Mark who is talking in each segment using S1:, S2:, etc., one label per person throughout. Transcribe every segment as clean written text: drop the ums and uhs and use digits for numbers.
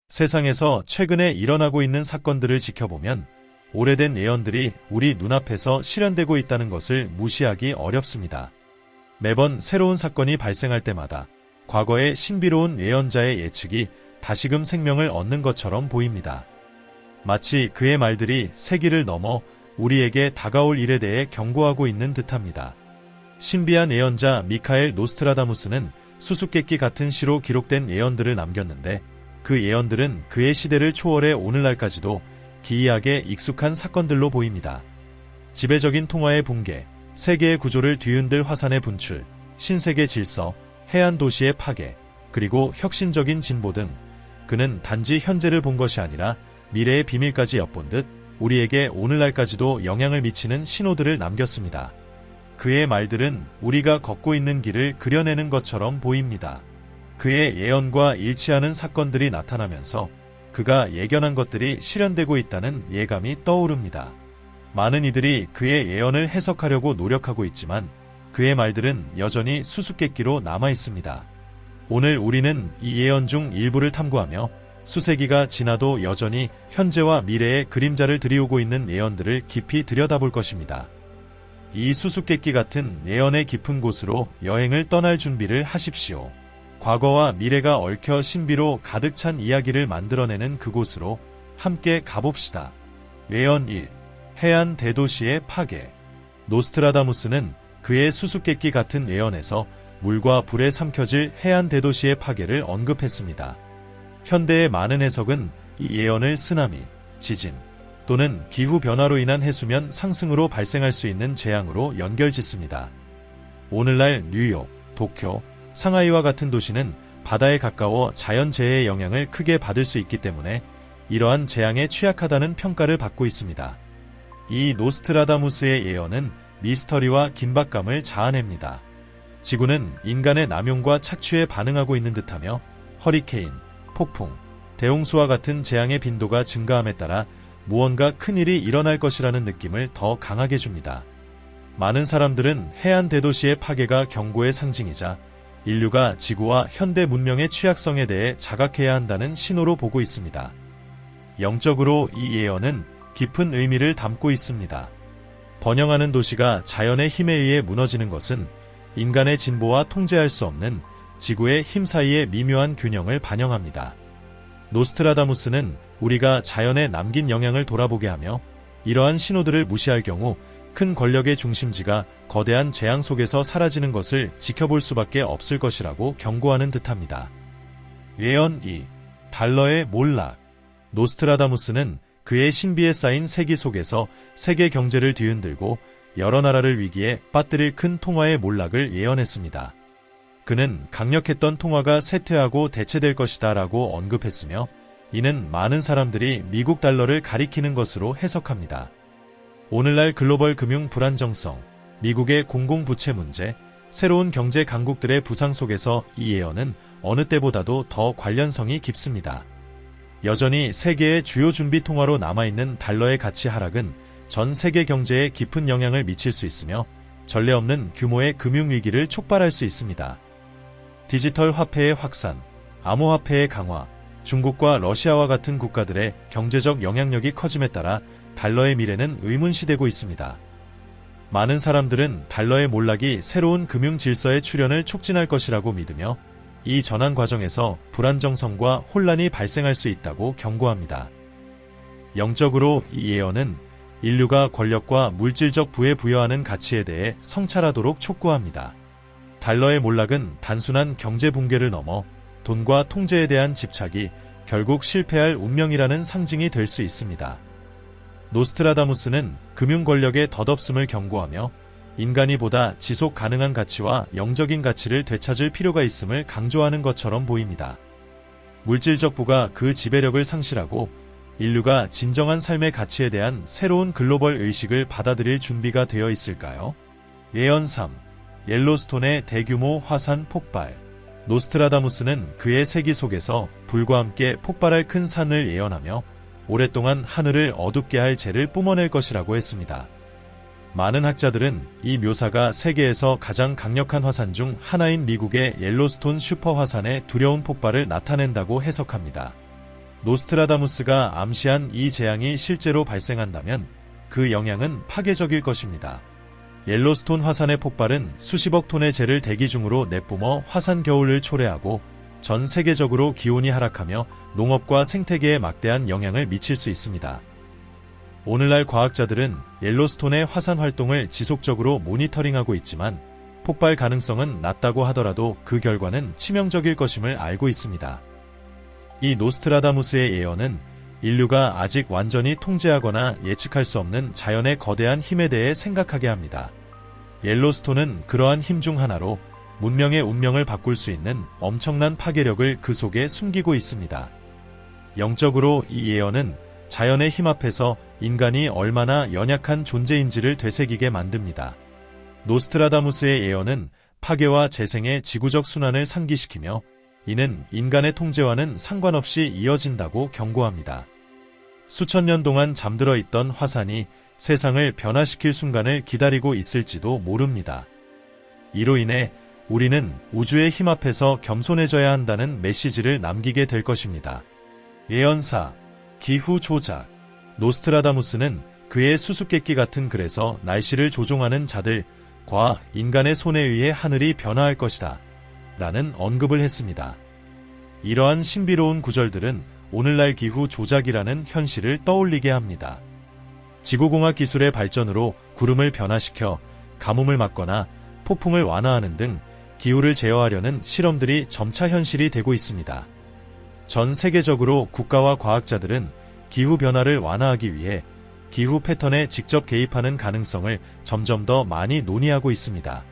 S1: 세상에서 최근에 일어나고 있는 사건들을 지켜보면 오래된 예언들이 우리 눈앞에서 실현되고 있다는 것을 무시하기 어렵습니다. 매번 새로운 사건이 발생할 때마다 과거의 신비로운 예언자의 예측이 다시금 생명을 얻는 것처럼 보입니다. 마치 그의 말들이 세기를 넘어 우리에게 다가올 일에 대해 경고하고 있는 듯합니다. 신비한 예언자 미카엘 노스트라다무스는 수수께끼 같은 시로 기록된 예언들을 남겼는데 그 예언들은 그의 시대를 초월해 오늘날까지도 기이하게 익숙한 사건들로 보입니다. 지배적인 통화의 붕괴, 세계의 구조를 뒤흔들 화산의 분출, 신세계 질서, 해안 도시의 파괴, 그리고 혁신적인 진보 등 그는 단지 현재를 본 것이 아니라 미래의 비밀까지 엿본 듯 우리에게 오늘날까지도 영향을 미치는 신호들을 남겼습니다. 그의 말들은 우리가 걷고 있는 길을 그려내는 것처럼 보입니다. 그의 예언과 일치하는 사건들이 나타나면서 그가 예견한 것들이 실현되고 있다는 예감이 떠오릅니다. 많은 이들이 그의 예언을 해석하려고 노력하고 있지만 그의 말들은 여전히 수수께끼로 남아 있습니다. 오늘 우리는 이 예언 중 일부를 탐구하며 수세기가 지나도 여전히 현재와 미래의 그림자를 들이우고 있는 예언들을 깊이 들여다볼 것입니다. 이 수수께끼 같은 예언의 깊은 곳으로 여행을 떠날 준비를 하십시오. 과거와 미래가 얽혀 신비로 가득 찬 이야기를 만들어내는 그곳으로 함께 가봅시다. 예언 1. 해안 대도시의 파괴. 노스트라다무스는 그의 수수께끼 같은 예언에서 물과 불에 삼켜질 해안 대도시의 파괴를 언급했습니다. 현대의 많은 해석은 이 예언을 쓰나미, 지진 또는 기후변화로 인한 해수면 상승으로 발생할 수 있는 재앙으로 연결짓습니다. 오늘날 뉴욕, 도쿄, 상하이와 같은 도시는 바다에 가까워 자연재해의 영향을 크게 받을 수 있기 때문에 이러한 재앙에 취약하다는 평가를 받고 있습니다. 이 노스트라다무스의 예언은 미스터리와 긴박감을 자아냅니다. 지구는 인간의 남용과 착취에 반응하고 있는 듯하며 허리케인, 폭풍, 대홍수와 같은 재앙의 빈도가 증가함에 따라 무언가 큰일이 일어날 것이라는 느낌을 더 강하게 줍니다. 많은 사람들은 해안 대도시의 파괴가 경고의 상징이자 인류가 지구와 현대 문명의 취약성에 대해 자각해야 한다는 신호로 보고 있습니다. 영적으로 이 예언은 깊은 의미를 담고 있습니다. 번영하는 도시가 자연의 힘에 의해 무너지는 것은 인간의 진보와 통제할 수 없는 지구의 힘 사이의 미묘한 균형을 반영합니다. 노스트라다무스는 우리가 자연에 남긴 영향을 돌아보게 하며 이러한 신호들을 무시할 경우 큰 권력의 중심지가 거대한 재앙 속에서 사라지는 것을 지켜볼 수밖에 없을 것이라고 경고하는 듯합니다. 예언 2. 달러의 몰락. 노스트라다무스는 그의 신비에 쌓인 세기 속에서 세계 경제를 뒤흔들고 여러 나라를 위기에 빠뜨릴 큰 통화의 몰락을 예언했습니다. 그는 강력했던 통화가 쇠퇴하고 대체될 것이다 라고 언급했으며 이는 많은 사람들이 미국 달러를 가리키는 것으로 해석합니다. 오늘날 글로벌 금융 불안정성, 미국의 공공부채 문제, 새로운 경제 강국들의 부상 속에서 이 예언은 어느 때보다도 더 관련성이 깊습니다. 여전히 세계의 주요 준비 통화로 남아있는 달러의 가치 하락은 전 세계 경제에 깊은 영향을 미칠 수 있으며 전례 없는 규모의 금융위기를 촉발할 수 있습니다. 디지털 화폐의 확산, 암호화폐의 강화, 중국과 러시아와 같은 국가들의 경제적 영향력이 커짐에 따라 달러의 미래는 의문시되고 있습니다. 많은 사람들은 달러의 몰락이 새로운 금융 질서의 출현을 촉진할 것이라고 믿으며 이 전환 과정에서 불안정성과 혼란이 발생할 수 있다고 경고합니다. 영적으로 이 예언은 인류가 권력과 물질적 부에 부여하는 가치에 대해 성찰하도록 촉구합니다. 달러의 몰락은 단순한 경제 붕괴를 넘어 돈과 통제에 대한 집착이 결국 실패할 운명이라는 상징이 될 수 있습니다. 노스트라다무스는 금융 권력의 덧없음을 경고하며 인간이 보다 지속 가능한 가치와 영적인 가치를 되찾을 필요가 있음을 강조하는 것처럼 보입니다. 물질적 부가 그 지배력을 상실하고 인류가 진정한 삶의 가치에 대한 새로운 글로벌 의식을 받아들일 준비가 되어 있을까요? 예언 3. 옐로스톤의 대규모 화산 폭발. 노스트라다무스는 그의 세기 속에서 불과 함께 폭발할 큰 산을 예언하며 오랫동안 하늘을 어둡게 할 재를 뿜어낼 것이라고 했습니다. 많은 학자들은 이 묘사가 세계에서 가장 강력한 화산 중 하나인 미국의 옐로스톤 슈퍼 화산의 두려운 폭발을 나타낸다고 해석합니다. 노스트라다무스가 암시한 이 재앙이 실제로 발생한다면 그 영향은 파괴적일 것입니다. 옐로스톤 화산의 폭발은 수십억 톤의 재를 대기 중으로 내뿜어 화산 겨울을 초래하고 전 세계적으로 기온이 하락하며 농업과 생태계에 막대한 영향을 미칠 수 있습니다. 오늘날 과학자들은 옐로스톤의 화산 활동을 지속적으로 모니터링하고 있지만 폭발 가능성은 낮다고 하더라도 그 결과는 치명적일 것임을 알고 있습니다. 이 노스트라다무스의 예언은 인류가 아직 완전히 통제하거나 예측할 수 없는 자연의 거대한 힘에 대해 생각하게 합니다. 옐로스톤은 그러한 힘 중 하나로 문명의 운명을 바꿀 수 있는 엄청난 파괴력을 그 속에 숨기고 있습니다. 영적으로 이 예언은 자연의 힘 앞에서 인간이 얼마나 연약한 존재인지를 되새기게 만듭니다. 노스트라다무스의 예언은 파괴와 재생의 지구적 순환을 상기시키며 이는 인간의 통제와는 상관없이 이어진다고 경고합니다. 수천 년 동안 잠들어 있던 화산이 세상을 변화시킬 순간을 기다리고 있을지도 모릅니다. 이로 인해 우리는 우주의 힘 앞에서 겸손해져야 한다는 메시지를 남기게 될 것입니다. 예언사, 기후 조작. 노스트라다무스는 그의 수수께끼 같은 글에서 날씨를 조종하는 자들과 인간의 손에 의해 하늘이 변화할 것이다 라는 언급을 했습니다. 이러한 신비로운 구절들은 오늘날 기후 조작이라는 현실을 떠올리게 합니다. 지구공학 기술의 발전으로 구름을 변화시켜 가뭄을 막거나 폭풍을 완화하는 등 기후를 제어하려는 실험들이 점차 현실이 되고 있습니다. 전 세계적으로 국가와 과학자들은 기후변화를 완화하기 위해 기후 패턴에 직접 개입하는 가능성을 점점 더 많이 논의하고 있습니다.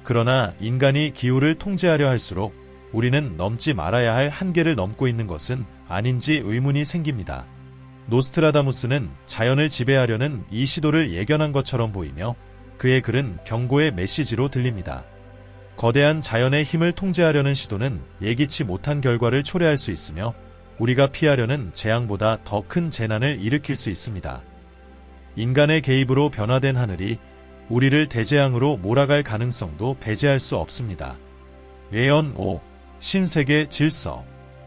S1: 그러나 인간이 기후를 통제하려 할수록 우리는 넘지 말아야 할 한계를 넘고 있는 것은 아닌지 의문이 생깁니다. 노스트라다무스는 자연을 지배하려는 이 시도를 예견한 것처럼 보이며 그의 글은 경고의 메시지로 들립니다. 거대한 자연의 힘을 통제하려는 시도는 예기치 못한 결과를 초래할 수 있으며 우리가 피하려는 재앙보다 더 큰 재난을 일으킬 수 있습니다. 인간의 개입으로 변화된 하늘이 우리를 대재앙으로 몰아갈 가능성도 배제할 수 없습니다. 예언 5. 신세계 질서.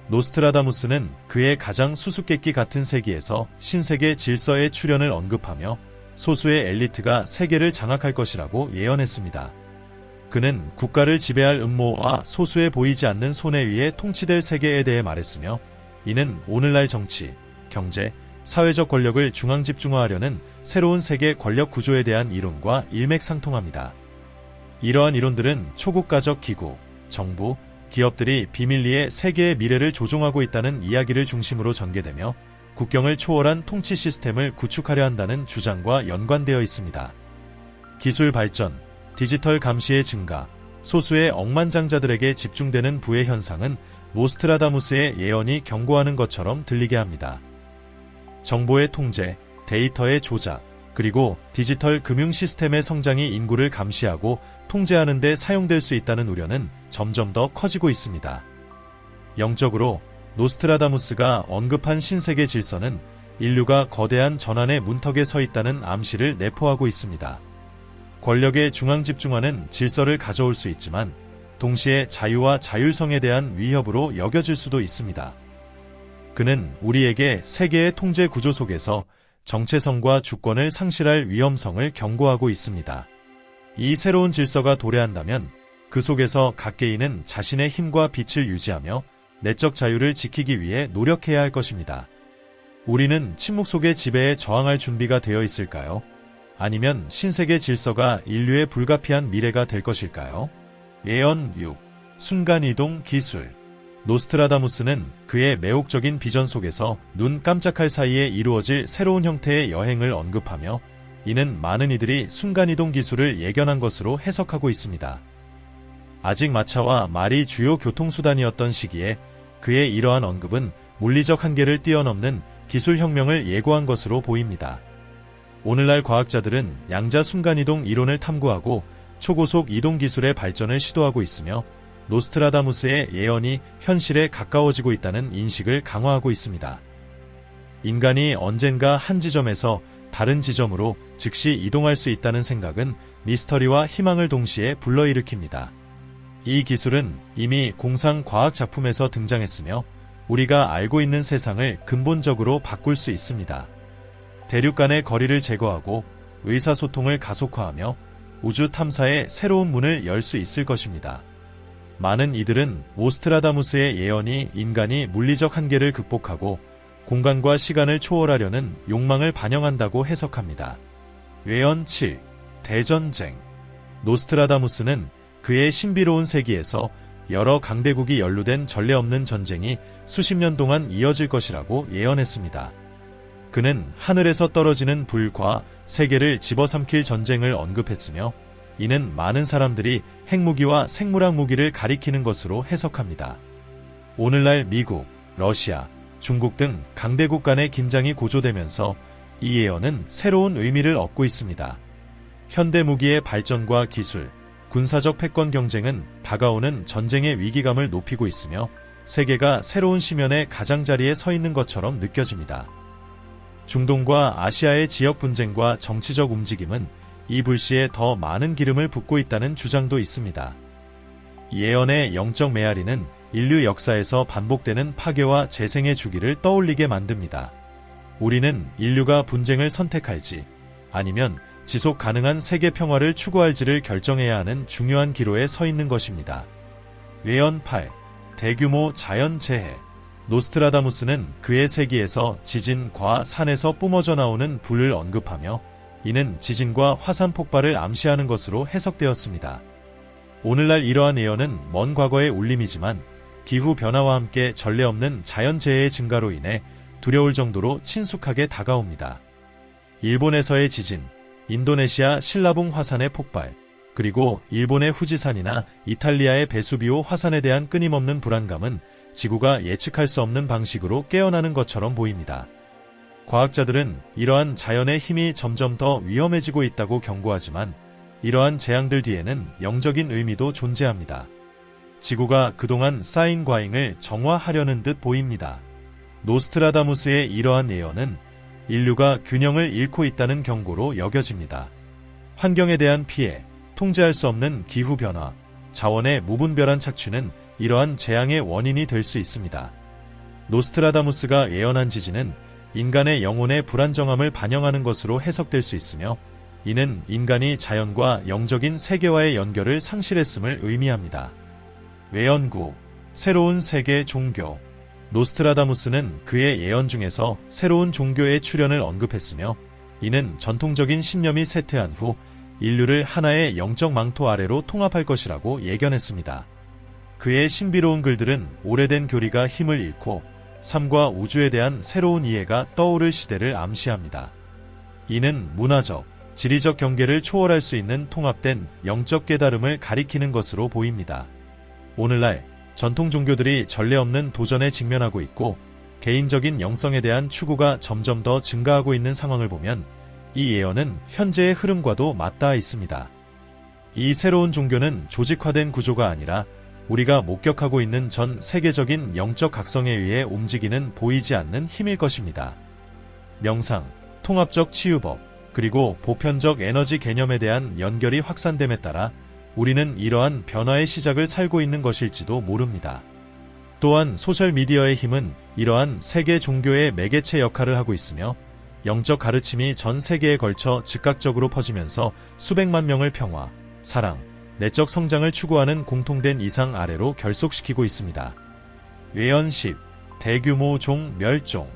S1: 노스트라다무스는 그의 가장 수수께끼 같은 세기에서 신세계 질서의 출현을 언급하며 소수의 엘리트가 세계를 장악할 것이라고 예언했습니다. 그는 국가를 지배할 음모와 소수의 보이지 않는 손에 의해 통치될 세계에 대해 말했으며 이는 오늘날 정치, 경제, 사회적 권력을 중앙 집중화하려는 새로운 세계 권력 구조에 대한 이론과 일맥상통합니다. 이러한 이론들은 초국가적 기구, 정부, 기업들이 비밀리에 세계의 미래를 조종하고 있다는 이야기를 중심으로 전개되며 국경을 초월한 통치 시스템을 구축하려 한다는 주장과 연관되어 있습니다. 기술 발전, 디지털 감시의 증가, 소수의 억만장자들에게 집중되는 부의 현상은 노스트라다무스의 예언이 경고하는 것처럼 들리게 합니다. 정보의 통제, 데이터의 조작, 그리고 디지털 금융 시스템의 성장이 인구를 감시하고 통제하는 데 사용될 수 있다는 우려는 점점 더 커지고 있습니다. 영적으로 노스트라다무스가 언급한 신세계 질서는 인류가 거대한 전환의 문턱에 서 있다는 암시를 내포하고 있습니다. 권력의 중앙 집중화는 질서를 가져올 수 있지만 동시에 자유와 자율성에 대한 위협으로 여겨질 수도 있습니다. 그는 우리에게 세계의 통제 구조 속에서 정체성과 주권을 상실할 위험성을 경고하고 있습니다. 이 새로운 질서가 도래한다면 그 속에서 각 개인은 자신의 힘과 빛을 유지하며 내적 자유를 지키기 위해 노력해야 할 것입니다. 우리는 침묵 속의 지배에 저항할 준비가 되어 있을까요? 아니면 신세계 질서가 인류의 불가피한 미래가 될 것일까요? 예언 6. 순간이동 기술. 노스트라다무스는 그의 매혹적인 비전 속에서 눈 깜짝할 사이에 이루어질 새로운 형태의 여행을 언급하며 이는 많은 이들이 순간이동 기술을 예견한 것으로 해석하고 있습니다. 아직 마차와 말이 주요 교통수단이었던 시기에 그의 이러한 언급은 물리적 한계를 뛰어넘는 기술혁명을 예고한 것으로 보입니다. 오늘날 과학자들은 양자 순간이동 이론을 탐구하고 초고속 이동 기술의 발전을 시도하고 있으며 노스트라다무스의 예언이 현실에 가까워지고 있다는 인식을 강화하고 있습니다. 인간이 언젠가 한 지점에서 다른 지점으로 즉시 이동할 수 있다는 생각은 미스터리와 희망을 동시에 불러일으킵니다. 이 기술은 이미 공상 과학 작품에서 등장했으며 우리가 알고 있는 세상을 근본적으로 바꿀 수 있습니다. 대륙 간의 거리를 제거하고 의사소통을 가속화하며 우주 탐사의 새로운 문을 열 수 있을 것입니다. 많은 이들은 오스트라다무스의 예언이 인간이 물리적 한계를 극복하고 공간과 시간을 초월하려는 욕망을 반영한다고 해석합니다. 외연 7. 대전쟁. 노스트라다무스는 그의 신비로운 세계에서 여러 강대국이 연루된 전례 없는 전쟁이 수십 년 동안 이어질 것이라고 예언했습니다. 그는 하늘에서 떨어지는 불과 세계를 집어삼킬 전쟁을 언급했으며 이는 많은 사람들이 핵무기와 생물학 무기를 가리키는 것으로 해석합니다. 오늘날 미국, 러시아, 중국 등 강대국 간의 긴장이 고조되면서 이 예언은 새로운 의미를 얻고 있습니다. 현대 무기의 발전과 기술, 군사적 패권 경쟁은 다가오는 전쟁의 위기감을 높이고 있으며 세계가 새로운 시면의 가장자리에 서 있는 것처럼 느껴집니다. 중동과 아시아의 지역 분쟁과 정치적 움직임은 이 불씨에 더 많은 기름을 붓고 있다는 주장도 있습니다. 예언의 영적 메아리는 인류 역사에서 반복되는 파괴와 재생의 주기를 떠올리게 만듭니다. 우리는 인류가 분쟁을 선택할지 아니면 지속 가능한 세계 평화를 추구할지를 결정해야 하는 중요한 기로에 서 있는 것입니다. 외연 8. 대규모 자연재해. 노스트라다무스는 그의 세기에서 지진과 산에서 뿜어져 나오는 불을 언급하며 이는 지진과 화산 폭발을 암시하는 것으로 해석되었습니다. 오늘날 이러한 예언은 먼 과거의 울림이지만 기후변화와 함께 전례 없는 자연재해의 증가로 인해 두려울 정도로 친숙하게 다가옵니다. 일본에서의 지진, 인도네시아 신라붕 화산의 폭발, 그리고 일본의 후지산이나 이탈리아의 베수비오 화산에 대한 끊임없는 불안감은 지구가 예측할 수 없는 방식으로 깨어나는 것처럼 보입니다. 과학자들은 이러한 자연의 힘이 점점 더 위험해지고 있다고 경고하지만 이러한 재앙들 뒤에는 영적인 의미도 존재합니다. 지구가 그동안 쌓인 과잉을 정화하려는 듯 보입니다. 노스트라다무스의 이러한 예언은 인류가 균형을 잃고 있다는 경고로 여겨집니다. 환경에 대한 피해, 통제할 수 없는 기후변화, 자원의 무분별한 착취는 이러한 재앙의 원인이 될 수 있습니다. 노스트라다무스가 예언한 지진은 인간의 영혼의 불안정함을 반영하는 것으로 해석될 수 있으며 이는 인간이 자연과 영적인 세계와의 연결을 상실했음을 의미합니다. 외연구, 새로운 세계 종교. 노스트라다무스는 그의 예언 중에서 새로운 종교의 출현을 언급했으며 이는 전통적인 신념이 쇠퇴한 후 인류를 하나의 영적 망토 아래로 통합할 것이라고 예견했습니다. 그의 신비로운 글들은 오래된 교리가 힘을 잃고 삶과 우주에 대한 새로운 이해가 떠오를 시대를 암시합니다. 이는 문화적, 지리적 경계를 초월할 수 있는 통합된 영적 깨달음을 가리키는 것으로 보입니다. 오늘날 전통 종교들이 전례 없는 도전에 직면하고 있고 개인적인 영성에 대한 추구가 점점 더 증가하고 있는 상황을 보면 이 예언은 현재의 흐름과도 맞닿아 있습니다. 이 새로운 종교는 조직화된 구조가 아니라 우리가 목격하고 있는 전 세계적인 영적 각성에 의해 움직이는 보이지 않는 힘일 것입니다. 명상, 통합적 치유법, 그리고 보편적 에너지 개념에 대한 연결이 확산됨에 따라 우리는 이러한 변화의 시작을 살고 있는 것일지도 모릅니다. 또한 소셜미디어의 힘은 이러한 세계 종교의 매개체 역할을 하고 있으며 영적 가르침이 전 세계에 걸쳐 즉각적으로 퍼지면서 수백만 명을 평화, 사랑, 내적 성장을 추구하는 공통된 이상 아래로 결속시키고 있습니다. 외연 10. 대규모 종 멸종.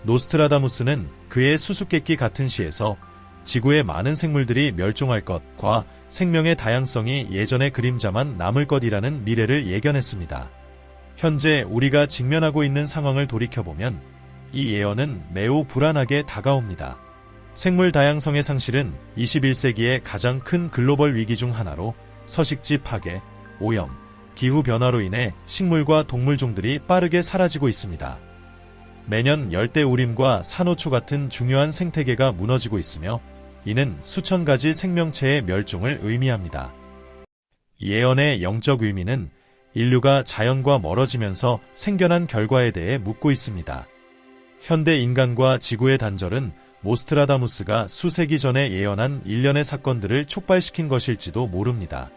S1: 노스트라다무스는 그의 수수께끼 같은 시에서 지구의 많은 생물들이 멸종할 것과 생명의 다양성이 예전의 그림자만 남을 것이라는 미래를 예견했습니다. 현재 우리가 직면하고 있는 상황을 돌이켜보면 이 예언은 매우 불안하게 다가옵니다. 생물 다양성의 상실은 21세기의 가장 큰 글로벌 위기 중 하나로 서식지 파괴, 오염, 기후변화로 인해 식물과 동물종들이 빠르게 사라지고 있습니다. 매년 열대우림과 산호초 같은 중요한 생태계가 무너지고 있으며 이는 수천 가지 생명체의 멸종을 의미합니다. 예언의 영적 의미는 인류가 자연과 멀어지면서 생겨난 결과에 대해 묻고 있습니다. 현대 인간과 지구의 단절은 노스트라다무스가 수세기 전에 예언한 일련의 사건들을 촉발시킨 것일지도 모릅니다.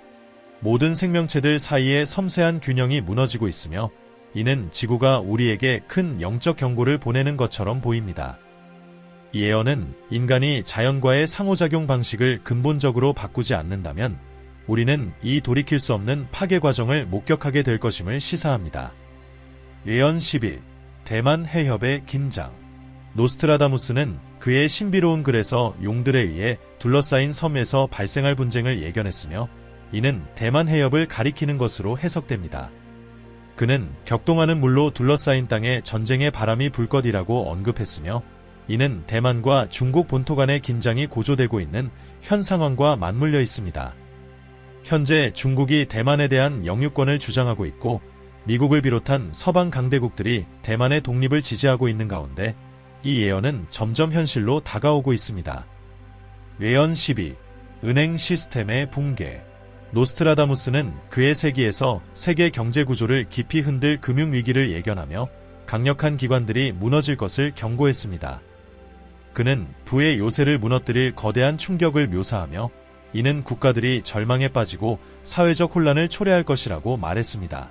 S1: 모든 생명체들 사이의 섬세한 균형이 무너지고 있으며 이는 지구가 우리에게 큰 영적 경고를 보내는 것처럼 보입니다. 이 예언은 인간이 자연과의 상호작용 방식을 근본적으로 바꾸지 않는다면 우리는 이 돌이킬 수 없는 파괴 과정을 목격하게 될 것임을 시사합니다. 예언 11. 대만 해협의 긴장. 노스트라다무스는 그의 신비로운 글에서 용들에 의해 둘러싸인 섬에서 발생할 분쟁을 예견했으며 이는 대만 해협을 가리키는 것으로 해석됩니다. 그는 격동하는 물로 둘러싸인 땅에 전쟁의 바람이 불 것이라고 언급했으며 이는 대만과 중국 본토 간의 긴장이 고조되고 있는 현 상황과 맞물려 있습니다. 현재 중국이 대만에 대한 영유권을 주장하고 있고 미국을 비롯한 서방 강대국들이 대만의 독립을 지지하고 있는 가운데 이 예언은 점점 현실로 다가오고 있습니다. 예언 12. 은행 시스템의 붕괴. 노스트라다무스는 그의 세기에서 세계 경제 구조를 깊이 흔들 금융위기를 예견하며 강력한 기관들이 무너질 것을 경고했습니다. 그는 부의 요새를 무너뜨릴 거대한 충격을 묘사하며 이는 국가들이 절망에 빠지고 사회적 혼란을 초래할 것이라고 말했습니다.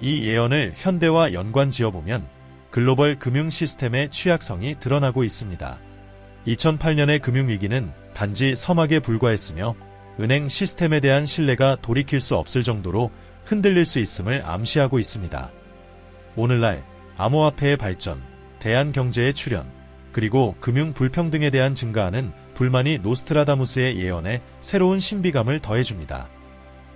S1: 이 예언을 현대와 연관 지어보면 글로벌 금융 시스템의 취약성이 드러나고 있습니다. 2008년의 금융위기는 단지 서막에 불과했으며 은행 시스템에 대한 신뢰가 돌이킬 수 없을 정도로 흔들릴 수 있음을 암시하고 있습니다. 오늘날 암호화폐의 발전, 대한경제의 출현, 그리고 금융 불평등에 대한 증가하는 불만이 노스트라다무스의 예언에 새로운 신비감을 더해줍니다.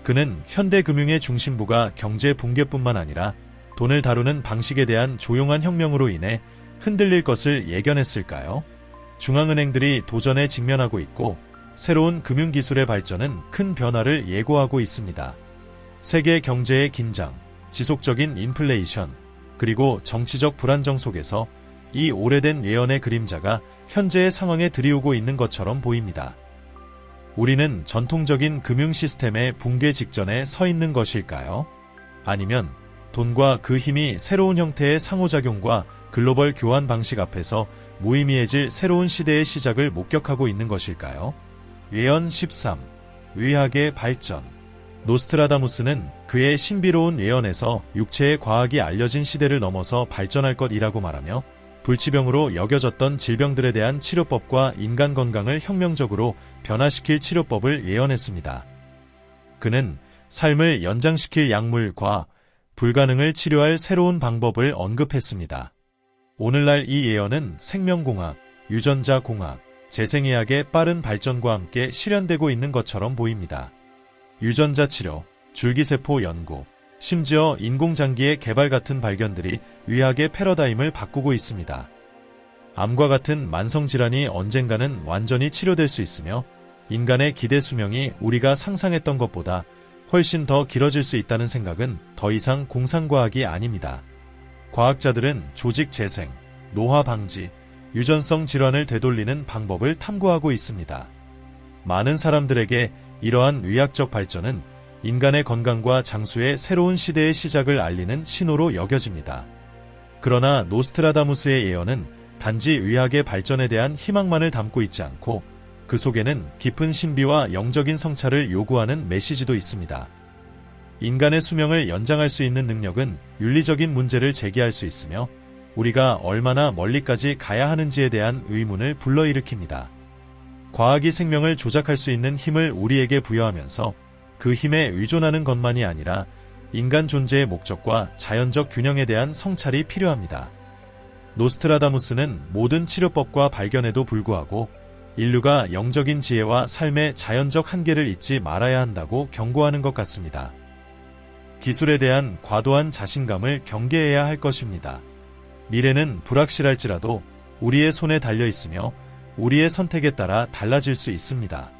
S1: 그는 현대 금융의 중심부가 경제 붕괴뿐만 아니라 돈을 다루는 방식에 대한 조용한 혁명으로 인해 흔들릴 것을 예견했을까요? 중앙은행들이 도전에 직면하고 있고 새로운 금융기술의 발전은 큰 변화를 예고하고 있습니다. 세계 경제의 긴장, 지속적인 인플레이션, 그리고 정치적 불안정 속에서 이 오래된 예언의 그림자가 현재의 상황에 들이오고 있는 것처럼 보입니다. 우리는 전통적인 금융 시스템의 붕괴 직전에 서 있는 것일까요? 아니면 돈과 그 힘이 새로운 형태의 상호작용과 글로벌 교환 방식 앞에서 무의미해질 새로운 시대의 시작을 목격하고 있는 것일까요? 예언 13. 의학의 발전. 노스트라다무스는 그의 신비로운 예언에서 육체의 과학이 알려진 시대를 넘어서 발전할 것이라고 말하며 불치병으로 여겨졌던 질병들에 대한 치료법과 인간 건강을 혁명적으로 변화시킬 치료법을 예언했습니다. 그는 삶을 연장시킬 약물과 불가능을 치료할 새로운 방법을 언급했습니다. 오늘날 이 예언은 생명공학, 유전자공학, 재생의학의 빠른 발전과 함께 실현되고 있는 것처럼 보입니다. 유전자 치료, 줄기세포 연구, 심지어 인공장기의 개발 같은 발견들이 의학의 패러다임을 바꾸고 있습니다. 암과 같은 만성질환이 언젠가는 완전히 치료될 수 있으며 인간의 기대 수명이 우리가 상상했던 것보다 훨씬 더 길어질 수 있다는 생각은 더 이상 공상과학이 아닙니다. 과학자들은 조직 재생, 노화 방지, 유전성 질환을 되돌리는 방법을 탐구하고 있습니다. 많은 사람들에게 이러한 의학적 발전은 인간의 건강과 장수의 새로운 시대의 시작을 알리는 신호로 여겨집니다. 그러나 노스트라다무스의 예언은 단지 의학의 발전에 대한 희망만을 담고 있지 않고 그 속에는 깊은 신비와 영적인 성찰을 요구하는 메시지도 있습니다. 인간의 수명을 연장할 수 있는 능력은 윤리적인 문제를 제기할 수 있으며 우리가 얼마나 멀리까지 가야 하는지에 대한 의문을 불러일으킵니다. 과학이 생명을 조작할 수 있는 힘을 우리에게 부여하면서 그 힘에 의존하는 것만이 아니라 인간 존재의 목적과 자연적 균형에 대한 성찰이 필요합니다. 노스트라다무스는 모든 치료법과 발견에도 불구하고 인류가 영적인 지혜와 삶의 자연적 한계를 잊지 말아야 한다고 경고하는 것 같습니다. 기술에 대한 과도한 자신감을 경계해야 할 것입니다. 미래는 불확실할지라도 우리의 손에 달려 있으며 우리의 선택에 따라 달라질 수 있습니다.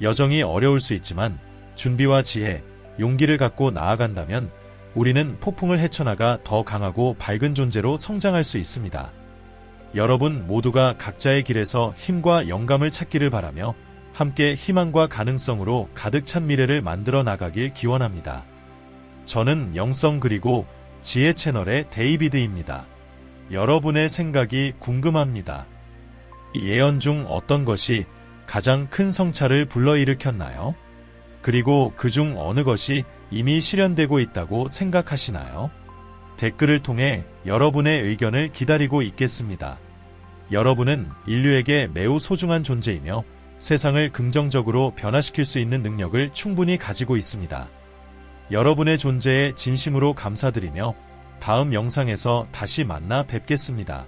S1: 여정이 어려울 수 있지만 준비와 지혜, 용기를 갖고 나아간다면 우리는 폭풍을 헤쳐나가 더 강하고 밝은 존재로 성장할 수 있습니다. 여러분 모두가 각자의 길에서 힘과 영감을 찾기를 바라며 함께 희망과 가능성으로 가득 찬 미래를 만들어 나가길 기원합니다. 저는 영성 그리고 지혜 채널의 데이비드입니다. 여러분의 생각이 궁금합니다. 이 예언 중 어떤 것이 가장 큰 성찰을 불러일으켰나요? 그리고 그중 어느 것이 이미 실현되고 있다고 생각하시나요? 댓글을 통해 여러분의 의견을 기다리고 있겠습니다. 여러분은 인류에게 매우 소중한 존재이며 세상을 긍정적으로 변화시킬 수 있는 능력을 충분히 가지고 있습니다. 여러분의 존재에 진심으로 감사드리며 다음 영상에서 다시 만나 뵙겠습니다.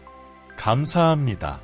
S1: 감사합니다.